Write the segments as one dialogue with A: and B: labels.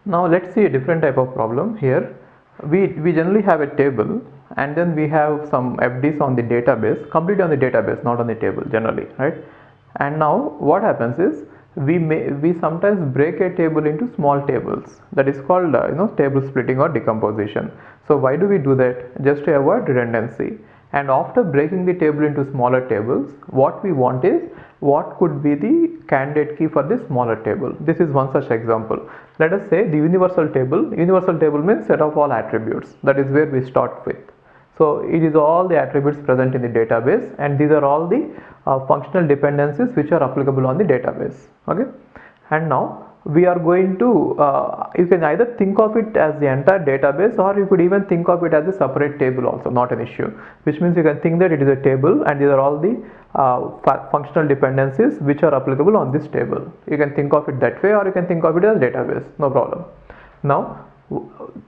A: Now let's see a different type of problem. Here we generally have a table, and then we have some FDs on the database, completely on the database, not on the table generally, right? And now what happens is we sometimes break a table into small tables. That is called table splitting or decomposition. So why do we do that? Just to avoid redundancy. And after breaking the table into smaller tables, what we want is what could be the candidate key for this smaller table. This is one such example. Let us say the universal table. Universal table means set of all attributes. That is where we start with. So it is all the attributes present in the database, and these are all the functional dependencies which are applicable on the database. Okay, and now we are going to you can either think of it as the entire database, or you could even think of it as a separate table also, not an issue, which means you can think that it is a table and these are all the functional dependencies which are applicable on this table. You can think of it that way, or you can think of it as a database, no problem. Now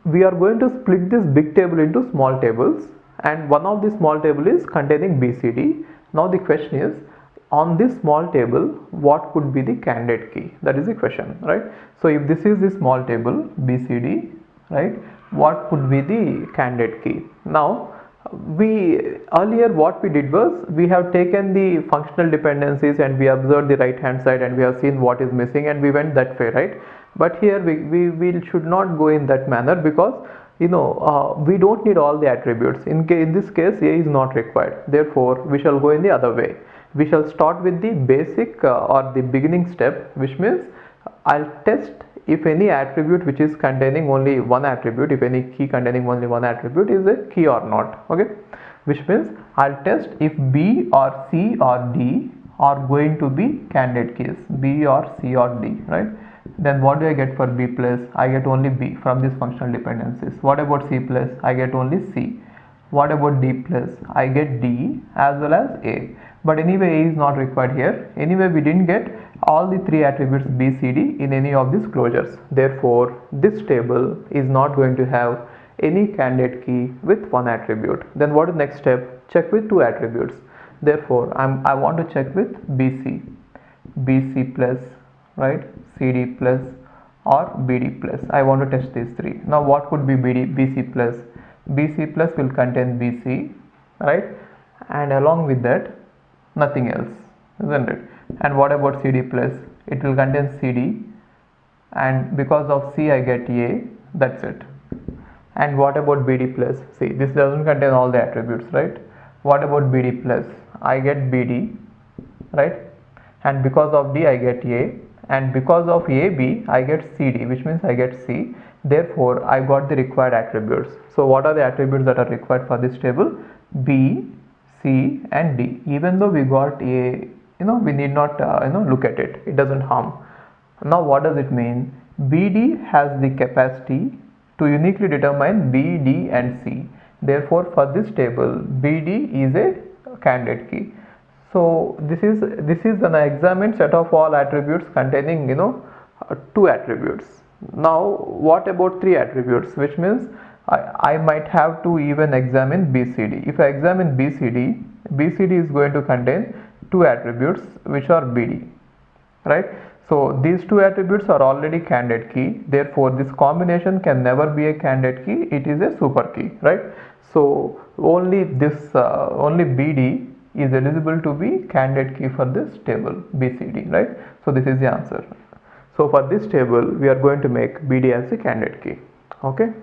A: we are going to split this big table into small tables, and one of the small table is containing BCD. Now the question is, on this small table, what could be the candidate key? That is the question, right? So if this is the small table BCD, right, what could be the candidate key? Now earlier what we did was we have taken the functional dependencies and we observed the right hand side and we have seen what is missing and we went that way, right? But here we should not go in that manner, because we don't need all the attributes. In this case, A is not required. Therefore, we shall go in the other way. We shall start with the basic or the beginning step, which means I'll test if any attribute which is containing only one attribute, if any key containing only one attribute is a key or not. Okay, which means I'll test if B or C or D are going to be candidate keys, B or C or D, right? Then what do I get for B plus? I get only B from these functional dependencies. What about C plus? I get only C. What about D plus? I get D as well as A. But anyway, A is not required here. Anyway, we didn't get all the three attributes B, C, D in any of these closures. Therefore, this table is not going to have any candidate key with one attribute. Then what is next step? Check with two attributes. Therefore, I want to check with BC, BC plus, right, CD plus or BD plus. I want to test these three. Now what could be BC plus? BC plus will contain BC, right, and along with that nothing else, isn't it? And what about CD plus? It will contain CD, and because of C I get A, that's it. And what about BD plus? See, this doesn't contain all the attributes, right? What about BD plus? I get BD, right, and because of D I get A, and because of AB I get CD, which means I get C. Therefore I got the required attributes. So what are the attributes that are required for this table? B, C and D. Even though we got A, we need not look at it, it doesn't harm. Now what does it mean? BD has the capacity to uniquely determine B, D and C. Therefore for this table BD is a candidate key. So this is an examined set of all attributes containing two attributes. Now what about three attributes? Which means I might have to even examine BCD. If I examine BCD, BCD is going to contain two attributes which are BD, right? So these two attributes are already candidate key. Therefore this combination can never be a candidate key. It is a super key, right? So only BD is eligible to be candidate key for this table BCD, right? So this is the answer. So for this table we are going to make BD as a candidate key. Okay.